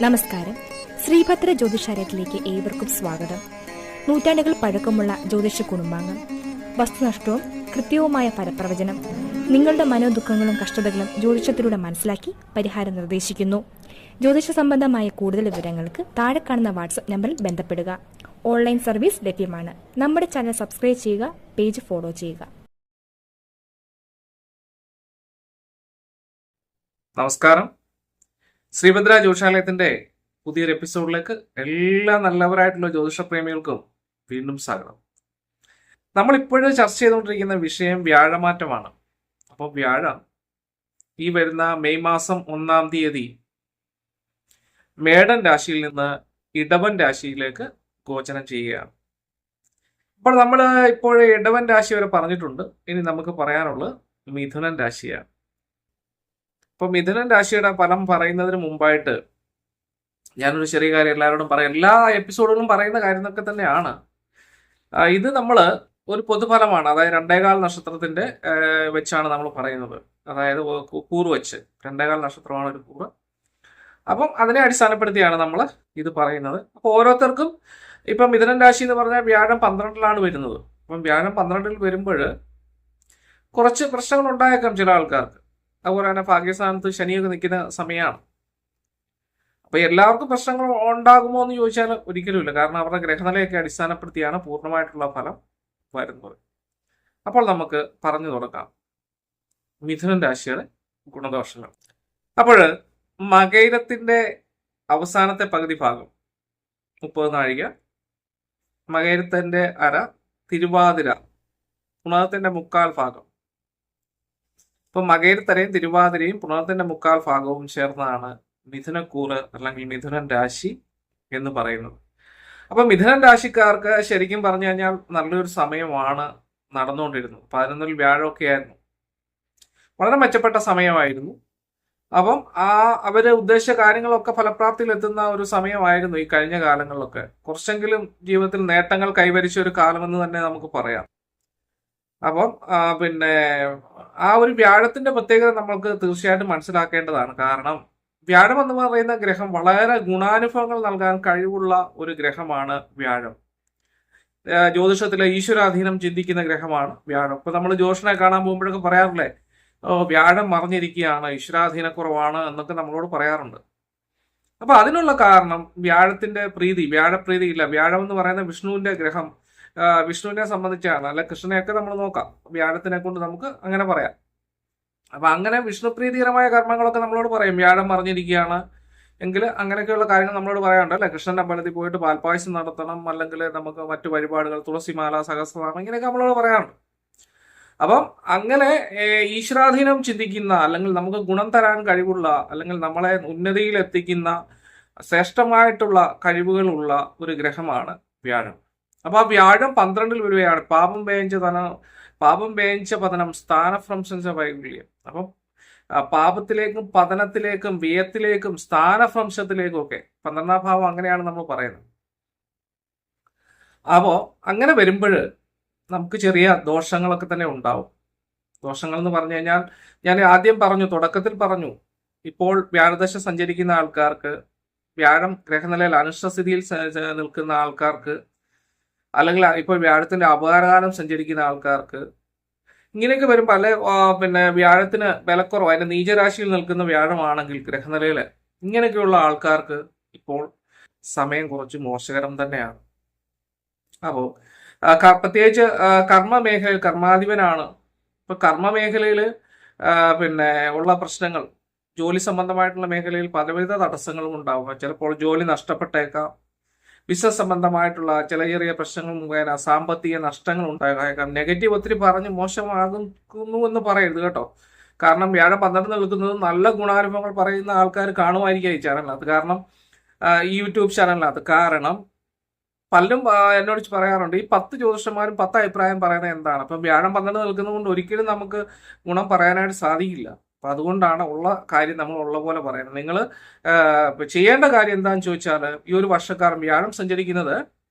നമസ്കാരം. ശ്രീഭദ്ര ജ്യോതിഷാലയത്തിലേക്ക് ഏവർക്കും സ്വാഗതം. നൂറ്റാണ്ടുകൾ പഴക്കമുള്ള ജ്യോതിഷ കുടുംബാംഗം, വസ്തുനഷ്ടവും കൃത്യവുമായ ഫലപ്രവചനം, നിങ്ങളുടെ മനോദുഃഖങ്ങളും കഷ്ടതകളും ജ്യോതിഷത്തിലൂടെ മനസ്സിലാക്കി പരിഹാരം നിർദ്ദേശിക്കുന്നു. ജ്യോതിഷ സംബന്ധമായ കൂടുതൽ വിവരങ്ങൾക്ക് താഴെ കാണുന്ന വാട്സ്ആപ്പ് നമ്പറിൽ ബന്ധപ്പെടുക. ഓൺലൈൻ സർവീസ് ലഭ്യമാണ്. നമ്മുടെ ചാനൽ സബ്സ്ക്രൈബ് ചെയ്യുക, പേജ് ഫോളോ ചെയ്യുക. നമസ്കാരം. ശ്രീഭദ്ര ജ്യോതിഷാലയത്തിന്റെ പുതിയൊരു എപ്പിസോഡിലേക്ക് എല്ലാ നല്ലവരായിട്ടുള്ള ജ്യോതിഷ പ്രേമികൾക്കും വീണ്ടും സ്വാഗതം. നമ്മൾ ഇപ്പോഴും ചർച്ച ചെയ്തുകൊണ്ടിരിക്കുന്ന വിഷയം വ്യാഴമാറ്റമാണ്. അപ്പോൾ വ്യാഴം ഈ വരുന്ന മെയ് മാസം 1-ാം തീയതി മേടൻ രാശിയിൽ നിന്ന് ഇടവൻ രാശിയിലേക്ക് ഗോചരം ചെയ്യുകയാണ്. അപ്പോൾ നമ്മൾ ഇപ്പോൾ ഇടവൻ രാശി വരെ പറഞ്ഞിട്ടുണ്ട്. ഇനി നമുക്ക് പറയാനുള്ളത് മിഥുനൻ രാശിയാണ്. അപ്പോൾ മിഥുനൻ രാശിയുടെ ഫലം പറയുന്നതിന് മുമ്പായിട്ട് ഞാനൊരു ചെറിയ കാര്യം എല്ലാവരോടും പറയാം. എല്ലാ എപ്പിസോഡുകളും പറയുന്ന കാര്യങ്ങളൊക്കെ തന്നെയാണ്. ഇത് നമ്മൾ ഒരു പൊതുഫലമാണ്. അതായത് 2.25 നക്ഷത്രത്തിന്റെ വെച്ചാണ് നമ്മൾ പറയുന്നത്. അതായത് കൂറ് വെച്ച് 2.25 നക്ഷത്രമാണ് ഒരു കൂറ്. അപ്പം അതിനെ അടിസ്ഥാനപ്പെടുത്തിയാണ് നമ്മൾ ഇത് പറയുന്നത്. അപ്പോൾ ഓരോരുത്തർക്കും ഇപ്പം മിഥുനൻ രാശി എന്ന് പറഞ്ഞാൽ വ്യാഴം 12-ലാണ് വരുന്നത്. അപ്പം വ്യാഴം 12-ൽ വരുമ്പോൾ കുറച്ച് പ്രശ്നങ്ങൾ ഉണ്ടായേക്കാം ചില ആൾക്കാർക്ക്. അതുപോലെ തന്നെ ഭാഗ്യസ്ഥാനത്ത് ശനിയൊക്കെ നിൽക്കുന്ന സമയമാണ്. അപ്പൊ എല്ലാവർക്കും പ്രശ്നങ്ങൾ ഉണ്ടാകുമോ എന്ന് ചോദിച്ചാൽ ഒരിക്കലുമില്ല. കാരണം അവരുടെ ഗ്രഹനിലയൊക്കെ അടിസ്ഥാനപ്പെടുത്തിയാണ് പൂർണ്ണമായിട്ടുള്ള ഫലം വരുന്നത്. അപ്പോൾ നമുക്ക് പറഞ്ഞു തുടങ്ങാം മിഥുനൻ രാശിയുടെ ഗുണദോഷങ്ങൾ. അപ്പോൾ മകയിരത്തിന്റെ അവസാനത്തെ പകുതി ഭാഗം 30 നാഴിക, മകയിരത്തിന്റെ അര, തിരുവാതിര പുണർത്തിന്റെ 1/4 ഭാഗം. ഇപ്പൊ മകയിരത്തരയും തിരുവാതിരയും പുണർത്തിന്റെ 1/4 ഭാഗവും ചേർന്നാണ് മിഥുനക്കൂറ് അല്ലെങ്കിൽ മിഥുനൻ രാശി എന്ന് പറയുന്നത്. അപ്പൊ മിഥുനൻ രാശിക്കാർക്ക് ശരിക്കും പറഞ്ഞു കഴിഞ്ഞാൽ നല്ലൊരു സമയമാണ് നടന്നുകൊണ്ടിരുന്നത്. 11-ൽ വ്യാഴമൊക്കെ ആയിരുന്നു. വളരെ മെച്ചപ്പെട്ട സമയമായിരുന്നു. അപ്പം അവര് ഉദ്ദേശിച്ച കാര്യങ്ങളൊക്കെ ഫലപ്രാപ്തിയിൽ എത്തുന്ന ഒരു സമയമായിരുന്നു ഈ കഴിഞ്ഞ കാലങ്ങളിലൊക്കെ. കുറച്ചെങ്കിലും ജീവിതത്തിൽ നേട്ടങ്ങൾ കൈവരിച്ച ഒരു കാലമെന്ന് തന്നെ നമുക്ക് പറയാം. അപ്പം ആ ഒരു വ്യാഴത്തിന്റെ പ്രത്യേകത നമ്മൾക്ക് തീർച്ചയായിട്ടും മനസ്സിലാക്കേണ്ടതാണ്. കാരണം വ്യാഴം എന്ന് പറയുന്ന ഗ്രഹം വളരെ ഗുണാനുഭവങ്ങൾ നൽകാൻ കഴിവുള്ള ഒരു ഗ്രഹമാണ് വ്യാഴം. ജ്യോതിഷത്തിലെ ഈശ്വരാധീനം ചിന്തിക്കുന്ന ഗ്രഹമാണ് വ്യാഴം. ഇപ്പൊ നമ്മൾ ജ്യോതിഷനെ കാണാൻ പോകുമ്പോഴൊക്കെ പറയാറില്ലേ, വ്യാഴം മറിഞ്ഞിരിക്കുകയാണ്, ഈശ്വരാധീനക്കുറവാണ് എന്നൊക്കെ നമ്മളോട് പറയാറുണ്ട്. അപ്പൊ അതിനുള്ള കാരണം വ്യാഴത്തിന്റെ പ്രീതി, വ്യാഴപ്രീതി ഇല്ല. വ്യാഴം എന്ന് പറയുന്ന വിഷ്ണുവിന്റെ ഗ്രഹം, വിഷ്ണുവിനെ സംബന്ധിച്ചാണ്. അല്ല, കൃഷ്ണനെയൊക്കെ നമ്മൾ നോക്കാം, വ്യാഴത്തിനെ കൊണ്ട് നമുക്ക് അങ്ങനെ പറയാം. അപ്പൊ അങ്ങനെ വിഷ്ണുപ്രീതികരമായ കർമ്മങ്ങളൊക്കെ നമ്മളോട് പറയും. വ്യാഴം മറിഞ്ഞിരിക്കുകയാണ് എങ്കിൽ അങ്ങനെയൊക്കെയുള്ള കാര്യങ്ങൾ നമ്മളോട് പറയാറുണ്ട് അല്ലെ. കൃഷ്ണന്റെ അമ്പലത്തിൽ പോയിട്ട് പാൽപ്പായസം നടത്തണം, അല്ലെങ്കിൽ നമുക്ക് മറ്റു പരിപാടികൾ, തുളസിമാല, സഹസ്രനാമം, ഇങ്ങനെയൊക്കെ നമ്മളോട് പറയാറുണ്ട്. അപ്പം അങ്ങനെ ഈശ്വരാധീനം ചിന്തിക്കുന്ന, അല്ലെങ്കിൽ നമുക്ക് ഗുണം തരാൻ കഴിവുള്ള, അല്ലെങ്കിൽ നമ്മളെ ഉന്നതിയിൽ എത്തിക്കുന്ന ശ്രേഷ്ഠമായിട്ടുള്ള കഴിവുകളുള്ള ഒരു ഗ്രഹമാണ് വ്യാഴം. അപ്പൊ ആ വ്യാഴം 12-ൽ വരികയാണ്. പാപം വേഞ്ച പതനം സ്ഥാനഭ്രംശ വൈകല്യം. അപ്പം പാപത്തിലേക്കും പതനത്തിലേക്കും വ്യയത്തിലേക്കും സ്ഥാനഭ്രംശത്തിലേക്കും ഒക്കെ 12-ാം ഭാവം അങ്ങനെയാണ് നമ്മൾ പറയുന്നത്. അപ്പോ അങ്ങനെ വരുമ്പോൾ നമുക്ക് ചെറിയ ദോഷങ്ങളൊക്കെ തന്നെ ഉണ്ടാവും. ദോഷങ്ങൾ എന്ന് പറഞ്ഞു കഴിഞ്ഞാൽ ഞാൻ ആദ്യം പറഞ്ഞു, തുടക്കത്തിൽ പറഞ്ഞു, ഇപ്പോൾ വ്യാഴദശ സഞ്ചരിക്കുന്ന ആൾക്കാർക്ക്, വ്യാഴം ഗ്രഹനിലയിൽ അനിഷ്ടസ്ഥിതിയിൽ നിൽക്കുന്ന ആൾക്കാർക്ക്, അല്ലെങ്കിൽ ഇപ്പോൾ വ്യാഴത്തിന്റെ അപകാരകാലം സഞ്ചരിക്കുന്ന ആൾക്കാർക്ക്, ഇങ്ങനെയൊക്കെ വരുമ്പോൾ അല്ലെ വ്യാഴത്തിന് ബലക്കുറവ്, അതിന്റെ നീചരാശിയിൽ നിൽക്കുന്ന വ്യാഴമാണെങ്കിൽ ഗ്രഹനിലയില്, ഇങ്ങനെയൊക്കെയുള്ള ആൾക്കാർക്ക് ഇപ്പോൾ സമയം കുറച്ച് മോശകരം തന്നെയാണ്. അപ്പോൾ പ്രത്യേകിച്ച് കർമ്മമേഖലയിൽ, കർമാധിപനാണ്. ഇപ്പൊ കർമ്മമേഖലയിൽ ഉള്ള പ്രശ്നങ്ങൾ, ജോലി സംബന്ധമായിട്ടുള്ള മേഖലയിൽ പലവിധ തടസ്സങ്ങളും ഉണ്ടാവും. ചിലപ്പോൾ ജോലി നഷ്ടപ്പെട്ടേക്കാം. ബിസിനസ് സംബന്ധമായിട്ടുള്ള ചില ചെറിയ പ്രശ്നങ്ങൾ മുഖേന സാമ്പത്തിക നഷ്ടങ്ങൾ ഉണ്ടായേക്കാം. നെഗറ്റീവ് ഒത്തിരി പറഞ്ഞ് മോശമാകുന്നു എന്ന് പറയരുത് കേട്ടോ. കാരണം വ്യാഴം 12 നിൽക്കുന്നത് നല്ല ഗുണാനുഭവങ്ങൾ പറയുന്ന ആൾക്കാർ കാണുമായിരിക്കും ഈ ചാനലിനകത്ത്. കാരണം ഈ യൂട്യൂബ് ചാനലിനകത്ത്. കാരണം പലരും എന്നോട് പറയാറുണ്ട്, ഈ 10 ജ്യോതിഷന്മാരും 10 അഭിപ്രായം പറയുന്നത് എന്താണ്? അപ്പം വ്യാഴം 12 നിൽക്കുന്നത് കൊണ്ട് ഒരിക്കലും നമുക്ക് ഗുണം പറയാനായിട്ട് സാധിക്കില്ല. അപ്പൊ അതുകൊണ്ടാണ് ഉള്ള കാര്യം നമ്മൾ ഉള്ള പോലെ പറയുന്നത്. നിങ്ങൾ ചെയ്യേണ്ട കാര്യം എന്താണെന്ന് ചോദിച്ചാൽ, ഈ ഒരു വർഷക്കാലം വ്യാഴം സഞ്ചരിക്കുന്നത്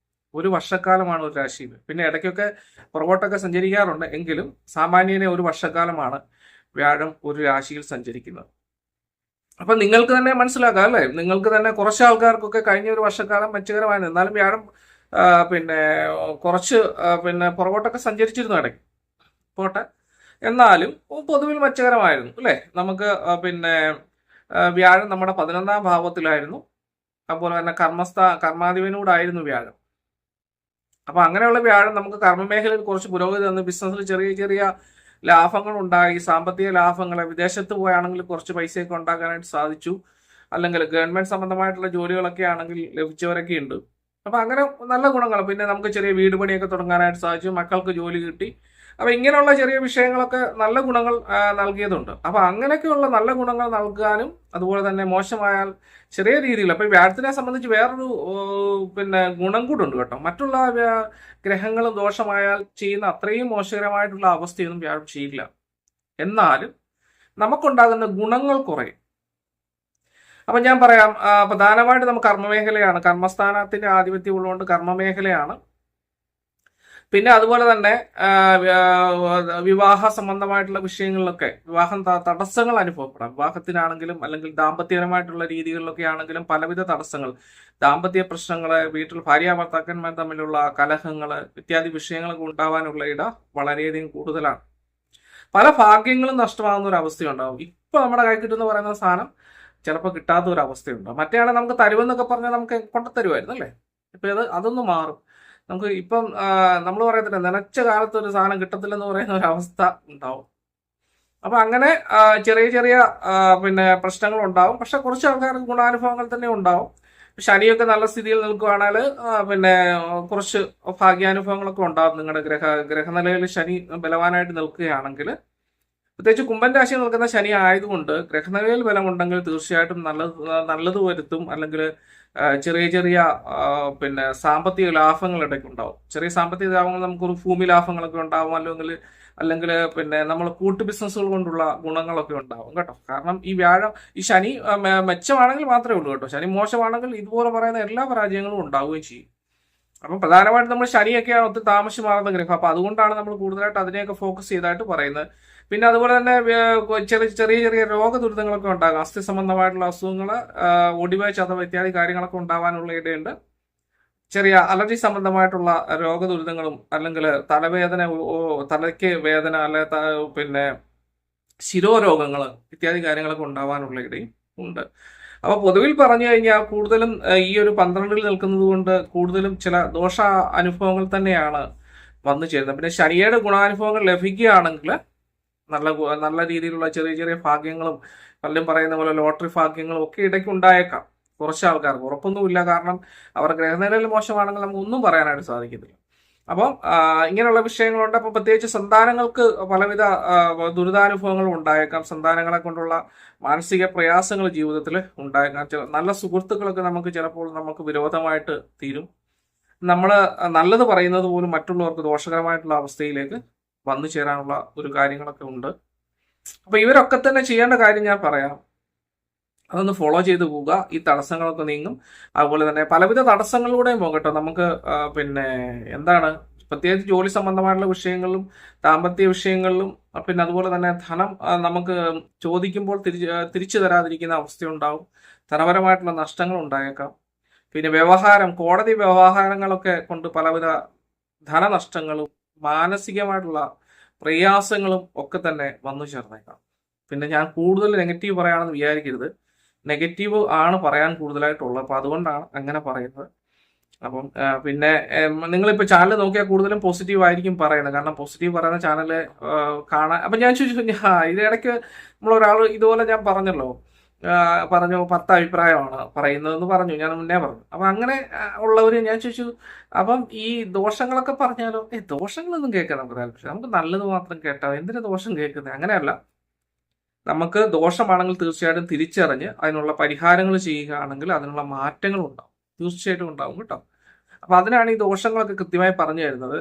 ഒരു വർഷക്കാലമാണ് ഒരു രാശിയിൽ. പിന്നെ ഇടയ്ക്കൊക്കെ പുറകോട്ടൊക്കെ സഞ്ചരിക്കാറുണ്ട്. എങ്കിലും സാമാന്യനെ ഒരു വർഷക്കാലമാണ് വ്യാഴം ഒരു രാശിയിൽ സഞ്ചരിക്കുന്നത്. അപ്പൊ നിങ്ങൾക്ക് തന്നെ മനസ്സിലാക്കാം അല്ലേ, നിങ്ങൾക്ക് തന്നെ കുറച്ച് ആൾക്കാർക്കൊക്കെ കഴിഞ്ഞ ഒരു വർഷക്കാലം മെച്ചകരമായിരുന്നു. എന്നാലും വ്യാഴം പിന്നെ കുറച്ച് പിന്നെ പുറകോട്ടൊക്കെ സഞ്ചരിച്ചിരുന്നു ഇടയ്ക്ക്, പോട്ടെ. എന്നാലും പൊതുവിൽ മെച്ചകരമായിരുന്നു അല്ലേ. നമുക്ക് പിന്നെ വ്യാഴം നമ്മുടെ 11ാം ഭാവത്തിലായിരുന്നു. അതുപോലെ തന്നെ കർമാധിപനോടായിരുന്നു വ്യാഴം. അപ്പൊ അങ്ങനെയുള്ള വ്യാഴം നമുക്ക് കർമ്മമേഖലയിൽ കുറച്ച് പുരോഗതി തന്നു. ബിസിനസ്സിൽ ചെറിയ ചെറിയ ലാഭങ്ങൾ ഉണ്ടായി. സാമ്പത്തിക ലാഭങ്ങൾ, വിദേശത്ത് പോയാണെങ്കിൽ കുറച്ച് പൈസയൊക്കെ ഉണ്ടാക്കാനായിട്ട് സാധിച്ചു. അല്ലെങ്കിൽ ഗവൺമെന്റ് സംബന്ധമായിട്ടുള്ള ജോലികളൊക്കെ ആണെങ്കിൽ ലഭിച്ചവരൊക്കെ ഉണ്ട്. അപ്പൊ അങ്ങനെ നല്ല ഗുണങ്ങൾ. പിന്നെ നമുക്ക് ചെറിയ വീട് പണിയൊക്കെ തുടങ്ങാനായിട്ട് സാധിച്ചു. മക്കൾക്ക് ജോലി കിട്ടി. അപ്പൊ ഇങ്ങനെയുള്ള ചെറിയ വിഷയങ്ങളൊക്കെ നല്ല ഗുണങ്ങൾ നൽകിയതുണ്ട്. അപ്പൊ അങ്ങനെയൊക്കെയുള്ള നല്ല ഗുണങ്ങൾ നൽകാനും, അതുപോലെ തന്നെ മോശമായാൽ ചെറിയ രീതിയിൽ, അപ്പൊ വ്യാഴത്തിനെ സംബന്ധിച്ച് വേറൊരു പിന്നെ ഗുണം കൂടെ ഉണ്ട് കേട്ടോ. മറ്റുള്ള ഗ്രഹങ്ങൾ ദോഷമായാൽ ചെയ്യുന്ന അത്രയും മോശകരമായിട്ടുള്ള അവസ്ഥയൊന്നും വ്യാഴം ചെയ്യില്ല. എന്നാലും നമുക്കുണ്ടാകുന്ന ഗുണങ്ങൾ കുറയും. അപ്പൊ ഞാൻ പറയാം, പ്രധാനമായിട്ട് നമുക്ക് കർമ്മമേഖലയാണ്. കർമ്മസ്ഥാനത്തിന്റെ ആധിപത്യം ഉള്ളതുകൊണ്ട് കർമ്മമേഖലയാണ്. പിന്നെ അതുപോലെ തന്നെ വിവാഹ സംബന്ധമായിട്ടുള്ള വിഷയങ്ങളിലൊക്കെ വിവാഹം തടസ്സങ്ങൾ അനുഭവപ്പെടാം. വിവാഹത്തിനാണെങ്കിലും അല്ലെങ്കിൽ ദാമ്പത്യപരമായിട്ടുള്ള രീതികളിലൊക്കെ ആണെങ്കിലും പലവിധ തടസ്സങ്ങൾ, ദാമ്പത്യ പ്രശ്നങ്ങള്, വീട്ടിൽ ഭാര്യ ഭർത്താക്കന്മാർ തമ്മിലുള്ള കലഹങ്ങള് ഇത്യാദി വിഷയങ്ങളൊക്കെ ഉണ്ടാവാനുള്ള ഇട വളരെയധികം കൂടുതലാണ്. പല ഭാഗ്യങ്ങളും നഷ്ടമാകുന്ന ഒരു അവസ്ഥയുണ്ടാവും. ഇപ്പൊ നമ്മുടെ കൈ കിട്ടുന്ന പറയുന്ന സാധനം ചിലപ്പോൾ കിട്ടാത്ത ഒരു അവസ്ഥയുണ്ടാവും. മറ്റേ നമുക്ക് തരുമെന്നൊക്കെ പറഞ്ഞാൽ നമുക്ക് കൊണ്ടുതരുമായിരുന്നു അല്ലേ. ഇപ്പൊ അതൊന്നും മാറും. നമുക്ക് ഇപ്പം നമ്മൾ പറയത്തില്ല, നനച്ച കാലത്ത് ഒരു സാധനം കിട്ടത്തില്ലെന്ന് പറയുന്ന ഒരു അവസ്ഥ ഉണ്ടാവും. അപ്പൊ അങ്ങനെ ചെറിയ ചെറിയ പിന്നെ പ്രശ്നങ്ങൾ ഉണ്ടാവും. പക്ഷെ കുറച്ച് ആൾക്കാർക്ക് ഗുണാനുഭവങ്ങൾ തന്നെ ഉണ്ടാവും. ശനിയൊക്കെ നല്ല സ്ഥിതിയിൽ നിൽക്കുകയാണെങ്കിൽ പിന്നെ കുറച്ച് ഭാഗ്യാനുഭവങ്ങളൊക്കെ ഉണ്ടാവും. നിങ്ങളുടെ ഗ്രഹനിലയിൽ ശനി ബലവാനായിട്ട് നിൽക്കുകയാണെങ്കിൽ, പ്രത്യേകിച്ച് കുംഭൻ രാശി നിൽക്കുന്ന ശനി ആയതുകൊണ്ട് ഗ്രഹനിലയിൽ ബലമുണ്ടെങ്കിൽ തീർച്ചയായിട്ടും നല്ലത് വരുത്തും. അല്ലെങ്കിൽ ചെറിയ ചെറിയ പിന്നെ സാമ്പത്തിക ലാഭങ്ങൾ ഇടയ്ക്ക് ഉണ്ടാവും. ചെറിയ സാമ്പത്തിക ലാഭങ്ങൾ, നമുക്കൊരു ഭൂമി ലാഭങ്ങളൊക്കെ ഉണ്ടാവും. അല്ലെങ്കിൽ പിന്നെ നമ്മൾ കൂട്ടു ബിസിനസ്സുകൾ കൊണ്ടുള്ള ഗുണങ്ങളൊക്കെ ഉണ്ടാവും കേട്ടോ. കാരണം ഈ ശനി മെച്ചമാണെങ്കിൽ മാത്രമേ ഉള്ളൂ കേട്ടോ. ശനി മോശമാണെങ്കിൽ ഇതുപോലെ പറയുന്ന എല്ലാ പരാജയങ്ങളും ഉണ്ടാവുകയും ചെയ്യും. അപ്പം പ്രധാനമായിട്ടും നമ്മൾ ശനിയൊക്കെയാണ് ഒത്തിരി താമസിച്ച് ഗ്രഹം. അപ്പൊ അതുകൊണ്ടാണ് നമ്മൾ കൂടുതലായിട്ട് അതിനെയൊക്കെ ഫോക്കസ് ചെയ്തായിട്ട് പറയുന്നത്. പിന്നെ അതുപോലെ തന്നെ ചെറിയ ചെറിയ രോഗദുരിതങ്ങളൊക്കെ ഉണ്ടാകും. അസ്ഥി സംബന്ധമായിട്ടുള്ള അസുഖങ്ങൾ, ഒടിവ്, ചതവ് ഇത്യാദി കാര്യങ്ങളൊക്കെ ഉണ്ടാവാനുള്ള ഇടയുണ്ട്. ചെറിയ അലർജി സംബന്ധമായിട്ടുള്ള രോഗദുരിതങ്ങളും, അല്ലെങ്കിൽ തലവേദന, തലയ്ക്ക് വേദന, അല്ലെ പിന്നെ ശിരോരോഗങ്ങൾ ഇത്യാദി കാര്യങ്ങളൊക്കെ ഉണ്ടാവാനുള്ള ഇടയും ഉണ്ട്. അപ്പൊ പൊതുവിൽ പറഞ്ഞു കഴിഞ്ഞാൽ കൂടുതലും ഈ ഒരു 12ൽ നിൽക്കുന്നത് കൊണ്ട് കൂടുതലും ചില ദോഷ അനുഭവങ്ങൾ തന്നെയാണ് വന്നു ചേരുന്നത്. പിന്നെ ശനിയുടെ ഗുണാനുഭവങ്ങൾ ലഭിക്കുകയാണെങ്കിൽ നല്ല രീതിയിലുള്ള ചെറിയ ചെറിയ ഭാഗ്യങ്ങളും, പലരും പറയുന്ന പോലെ ലോട്ടറി ഭാഗ്യങ്ങളും ഒക്കെ ഇടയ്ക്ക് ഉണ്ടായേക്കാം കുറച്ച് ആൾക്കാർക്ക്. ഉറപ്പൊന്നുമില്ല, കാരണം അവർ ഗ്രഹനിലയിൽ മോശമാണെങ്കിൽ നമുക്ക് ഒന്നും പറയാനായിട്ട് സാധിക്കത്തില്ല. അപ്പം ഇങ്ങനെയുള്ള വിഷയങ്ങളുണ്ട്. അപ്പം പ്രത്യേകിച്ച് സന്താനങ്ങൾക്ക് പലവിധ ദുരിതാനുഭവങ്ങളും ഉണ്ടായേക്കാം. സന്താനങ്ങളെ കൊണ്ടുള്ള മാനസിക പ്രയാസങ്ങൾ ജീവിതത്തിൽ ഉണ്ടായേക്കാം. നല്ല സുഹൃത്തുക്കളൊക്കെ ചിലപ്പോൾ നമുക്ക് വിരോധമായിട്ട് തീരും. നമ്മൾ നല്ലത് പറയുന്നത് പോലും മറ്റുള്ളവർക്ക് ദോഷകരമായിട്ടുള്ള അവസ്ഥയിലേക്ക് വന്നു ചേരാനുള്ള ഒരു കാര്യങ്ങളൊക്കെ ഉണ്ട്. അപ്പൊ ഇവരൊക്കെ തന്നെ ചെയ്യേണ്ട കാര്യം ഞാൻ പറയാം, അതൊന്ന് ഫോളോ ചെയ്ത് പോവുക. ഈ തടസ്സങ്ങളൊക്കെ നീങ്ങും. അതുപോലെ തന്നെ പലവിധ തടസ്സങ്ങളിലൂടെയും പോകട്ടെ. നമുക്ക് പിന്നെ എന്താണ്, പ്രത്യേകിച്ച് ജോലി സംബന്ധമായിട്ടുള്ള വിഷയങ്ങളിലും ദാമ്പത്യ വിഷയങ്ങളിലും, പിന്നെ അതുപോലെ തന്നെ ധനം നമുക്ക് ചോദിക്കുമ്പോൾ തിരിച്ചു തരാതിരിക്കുന്ന അവസ്ഥയുണ്ടാവും. ധനപരമായിട്ടുള്ള നഷ്ടങ്ങൾ ഉണ്ടായേക്കാം. പിന്നെ കോടതി വ്യവഹാരങ്ങളൊക്കെ കൊണ്ട് പലവിധ ധനനഷ്ടങ്ങളും മാനസികമായിട്ടുള്ള പ്രയാസങ്ങളും ഒക്കെ തന്നെ വന്നു ചേർന്നേക്കാം. പിന്നെ ഞാൻ കൂടുതൽ നെഗറ്റീവ് പറയാണെന്ന് വിചാരിക്കരുത്. നെഗറ്റീവ് ആണ് പറയാൻ കൂടുതലായിട്ടുള്ളത്. അപ്പൊ അതുകൊണ്ടാണ് അങ്ങനെ പറയുന്നത്. അപ്പം പിന്നെ നിങ്ങളിപ്പോൾ ചാനൽ നോക്കിയാൽ കൂടുതലും പോസിറ്റീവ് ആയിരിക്കും പറയുന്നത്. കാരണം പോസിറ്റീവ് പറയുന്ന ചാനല് കാണാൻ. അപ്പൊ ഞാൻ ചോദിച്ചു, ഇതിനിടയ്ക്ക് നമ്മളൊരാൾ ഇതുപോലെ ഞാൻ പറഞ്ഞു 10 അഭിപ്രായമാണ് പറയുന്നതെന്ന് പറഞ്ഞു, ഞാൻ മുന്നേ പറഞ്ഞു. അപ്പൊ അങ്ങനെ ഉള്ളവര് ഞാൻ ചോദിച്ചു, അപ്പം ഈ ദോഷങ്ങളൊക്കെ പറഞ്ഞാലോ? ദോഷങ്ങളൊന്നും കേൾക്കാൻ നമുക്ക് താല്പര്യം, നമുക്ക് നല്ലത് മാത്രം കേട്ടാൽ എന്തിനു ദോഷം കേൾക്കുന്നത്? അങ്ങനെയല്ല. നമുക്ക് ദോഷമാണെങ്കിൽ തീർച്ചയായിട്ടും തിരിച്ചറിഞ്ഞ് അതിനുള്ള പരിഹാരങ്ങൾ ചെയ്യുകയാണെങ്കിൽ അതിനുള്ള മാറ്റങ്ങൾ ഉണ്ടാവും, തീർച്ചയായിട്ടും ഉണ്ടാവും കേട്ടോ. അപ്പൊ അതിനാണ് ഈ ദോഷങ്ങളൊക്കെ കൃത്യമായി പറഞ്ഞു തരുന്നത്.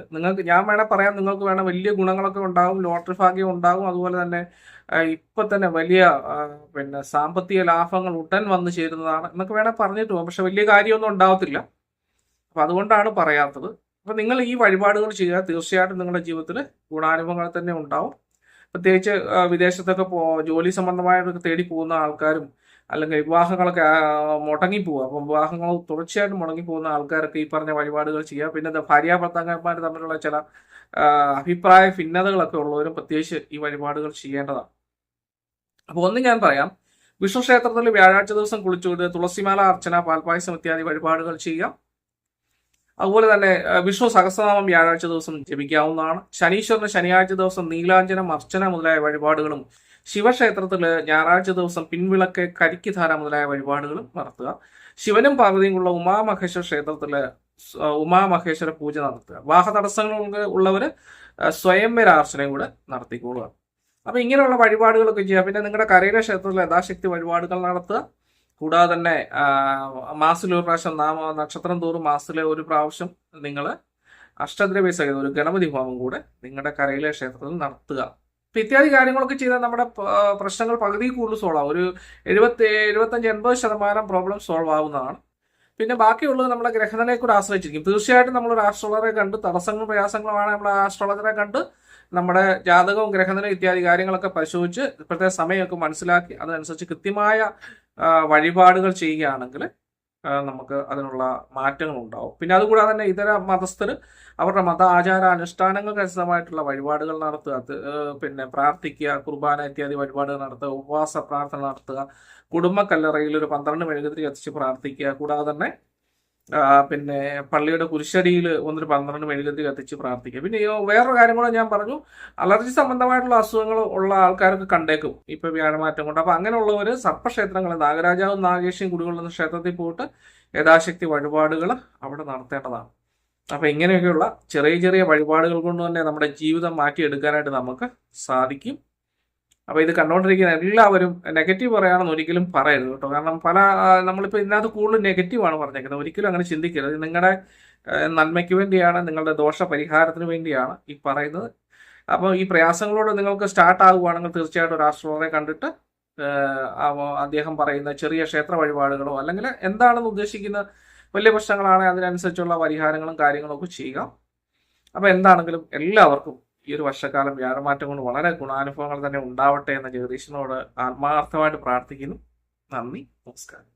ഞാൻ പറയാം, നിങ്ങൾക്ക് വേണം വലിയ ഗുണങ്ങളൊക്കെ ഉണ്ടാവും, ലോട്ടറി ഭാഗ്യം ഉണ്ടാവും. അതുപോലെ തന്നെ ഇപ്പൊ തന്നെ വലിയ പിന്നെ സാമ്പത്തിക ലാഭങ്ങൾ ഉടൻ വന്നു ചേരുന്നതാണ് എന്നൊക്കെ പറഞ്ഞിട്ട് പോകും. പക്ഷെ വലിയ കാര്യമൊന്നും ഉണ്ടാവത്തില്ല. അപ്പൊ അതുകൊണ്ടാണ് പറയാത്തത്. അപ്പൊ നിങ്ങൾ ഈ വഴിപാടുകൾ ചെയ്യുക, തീർച്ചയായിട്ടും നിങ്ങളുടെ ജീവിതത്തിൽ ഗുണാനുഭവങ്ങൾ തന്നെ ഉണ്ടാവും. പ്രത്യേകിച്ച് വിദേശത്തൊക്കെ ജോലി സംബന്ധമായിട്ടൊക്കെ തേടി പോകുന്ന ആൾക്കാരും, അല്ലെങ്കിൽ വിവാഹങ്ങളൊക്കെ മുടങ്ങിപ്പോവുക. അപ്പം വിവാഹങ്ങൾ തുടർച്ചയായിട്ട് മുടങ്ങിപ്പോകുന്ന ആൾക്കാരൊക്കെ ഈ പറഞ്ഞ വഴിപാടുകൾ ചെയ്യുക. പിന്നെ ഭാര്യ ഭർത്താക്കന്മാർ തമ്മിലുള്ള ചില അഭിപ്രായ ഭിന്നതകളൊക്കെ ഉള്ളവരും പ്രത്യേകിച്ച് ഈ വഴിപാടുകൾ ചെയ്യേണ്ടതാണ്. അപ്പോൾ ഒന്ന് ഞാൻ പറയാം, വിഷ്ണു ക്ഷേത്രത്തിൽ വ്യാഴാഴ്ച ദിവസം കുളിച്ചുകൊണ്ട് തുളസിമാല അർച്ചന, പാൽപ്പായസം ഇത്യാദി വഴിപാടുകൾ ചെയ്യാം. അതുപോലെ തന്നെ വിഷ്ണു സഹസ്രനാമം വ്യാഴാഴ്ച ദിവസം ജപിക്കാവുന്നതാണ്. ശനീശ്വരന് ശനിയാഴ്ച ദിവസം നീലാഞ്ജനം, അർച്ചന മുതലായ വഴിപാടുകളും ശിവക്ഷേത്രത്തിൽ ഞായറാഴ്ച ദിവസം പിൻവിളക്ക്, കരിക്കുധാര മുതലായ വഴിപാടുകളും നടത്തുക. ശിവനും പാർവതിയും ഉള്ള ഉമാമഹേശ്വര ക്ഷേത്രത്തില് ഉമാമഹേശ്വര പൂജ നടത്തുക. വിവാഹ തടസ്സങ്ങൾ ഉള്ളവര് സ്വയംവരാർച്ചനയും കൂടെ നടത്തിക്കൊള്ളുക. അപ്പൊ ഇങ്ങനെയുള്ള വഴിപാടുകളൊക്കെ ചെയ്യുക. പിന്നെ നിങ്ങളുടെ കരയിലെ ക്ഷേത്രത്തിൽ യഥാശക്തി വഴിപാടുകൾ നടത്തുക. കൂടാതെ തന്നെ മാസത്തിലൊരു പ്രാവശ്യം നക്ഷത്രം തോറും മാസത്തിലെ ഒരു പ്രാവശ്യം നിങ്ങൾ അഷ്ടദ്രവ്യ സഹിതം ഒരു ഗണപതി ഹോമം കൂടെ നിങ്ങളുടെ കരയിലെ ക്ഷേത്രത്തിൽ നടത്തുക. അപ്പൊ ഇത്യാദി കാര്യങ്ങളൊക്കെ ചെയ്താൽ നമ്മുടെ പ്രശ്നങ്ങൾ പകുതി കൂടുതൽ സോൾവ് ആവും. ഒരു 75-80% പ്രോബ്ലം സോൾവ് ആവുന്നതാണ്. പിന്നെ ബാക്കിയുള്ളത് നമ്മുടെ ഗ്രഹനിലയെ കൂടെ ആശ്രയിച്ചിരിക്കും. തീർച്ചയായിട്ടും നമ്മളൊരു ആസ്ട്രോളറെ കണ്ട് തടസ്സങ്ങളും പ്രയാസങ്ങളുമാണ് നമ്മൾ ആസ്ട്രോളജറെ കണ്ട് നമ്മുടെ ജാതകവും ഗ്രഹനില ഇത്യാദി കാര്യങ്ങളൊക്കെ പരിശോധിച്ച് ഇപ്പോഴത്തെ സമയമൊക്കെ മനസ്സിലാക്കി അതനുസരിച്ച് കൃത്യമായ വഴിപാടുകൾ ചെയ്യുകയാണെങ്കിൽ നമുക്ക് അതിനുള്ള മാറ്റങ്ങൾ ഉണ്ടാവും. പിന്നെ അതുകൂടാതെ തന്നെ ഇതര മതസ്ഥർ അവരുടെ മത ആചാര അനുഷ്ഠാനങ്ങൾക്ക് അനുസൃതമായിട്ടുള്ള വഴിപാടുകൾ നടത്തുക. പിന്നെ പ്രാർത്ഥിക്കുക, കുർബാന ഇത്യാദി വഴിപാടുകൾ നടത്തുക, ഉപവാസ പ്രാർത്ഥന നടത്തുക, കുടുംബ കല്ലറയിൽ ഒരു 12 മെഴുകുതിരി കത്തിച്ച് പ്രാർത്ഥിക്കുക. കൂടാതെ തന്നെ പിന്നെ പള്ളിയുടെ കുരിശടിയിൽ 12 മെഴുകുതിരി കത്തിച്ച് പ്രാർത്ഥിക്കുക. പിന്നെ വേറൊരു കാര്യം കൂടെ ഞാൻ പറഞ്ഞു, അലർജി സംബന്ധമായിട്ടുള്ള അസുഖങ്ങൾ ഉള്ള ആൾക്കാർക്ക് കണ്ടേക്കും ഇപ്പൊ വ്യാഴമാറ്റം കൊണ്ട്. അപ്പൊ അങ്ങനെയുള്ളവർ സർപ്പക്ഷേത്രങ്ങളിൽ നാഗരാജാവും നാഗേശിയും കുടികൊള്ളുന്ന ക്ഷേത്രത്തിൽ പോയിട്ട് യഥാശക്തി വഴിപാടുകൾ അവിടെ നടത്തേണ്ടതാണ്. അപ്പൊ ഇങ്ങനെയൊക്കെയുള്ള ചെറിയ ചെറിയ വഴിപാടുകൾ കൊണ്ട് തന്നെ നമ്മുടെ ജീവിതം മാറ്റിയെടുക്കാനായിട്ട് നമുക്ക് സാധിക്കും. അപ്പൊ ഇത് കണ്ടുകൊണ്ടിരിക്കുന്ന എല്ലാവരും നെഗറ്റീവ് പറയാണെന്ന് ഒരിക്കലും പറയരുത് കേട്ടോ. കാരണം നമ്മളിപ്പോൾ ഇതിനകത്ത് കൂടുതൽ നെഗറ്റീവാണ് പറഞ്ഞേക്കുന്നത്. ഒരിക്കലും അങ്ങനെ ചിന്തിക്കരുത്. നിങ്ങളുടെ നന്മയ്ക്ക് വേണ്ടിയാണ്, നിങ്ങളുടെ ദോഷ പരിഹാരത്തിന് വേണ്ടിയാണ് ഈ പറയുന്നത്. അപ്പോൾ ഈ പ്രയാസങ്ങളോട് നിങ്ങൾക്ക് സ്റ്റാർട്ട് ആകുകയാണെങ്കിൽ തീർച്ചയായിട്ടും ഒരു ആസ്ട്രോളറെ കണ്ടിട്ട് അദ്ദേഹം പറയുന്ന ചെറിയ ക്ഷേത്ര വഴിപാടുകളോ അല്ലെങ്കിൽ എന്താണെന്ന് ഉദ്ദേശിക്കുന്ന വലിയ പ്രശ്നങ്ങളാണെങ്കിൽ അതിനനുസരിച്ചുള്ള പരിഹാരങ്ങളും കാര്യങ്ങളും ഒക്കെ ചെയ്യുക. അപ്പൊ എന്താണെങ്കിലും എല്ലാവർക്കും ഈ ഒരു വർഷക്കാലം വ്യാഴമാറ്റം കൊണ്ട് വളരെ ഗുണാനുഭവങ്ങൾ തന്നെ ഉണ്ടാവട്ടെ എന്ന് ജഗദീശനോട് ആത്മാർത്ഥമായിട്ട് പ്രാർത്ഥിക്കുന്നു. നന്ദി, നമസ്കാരം.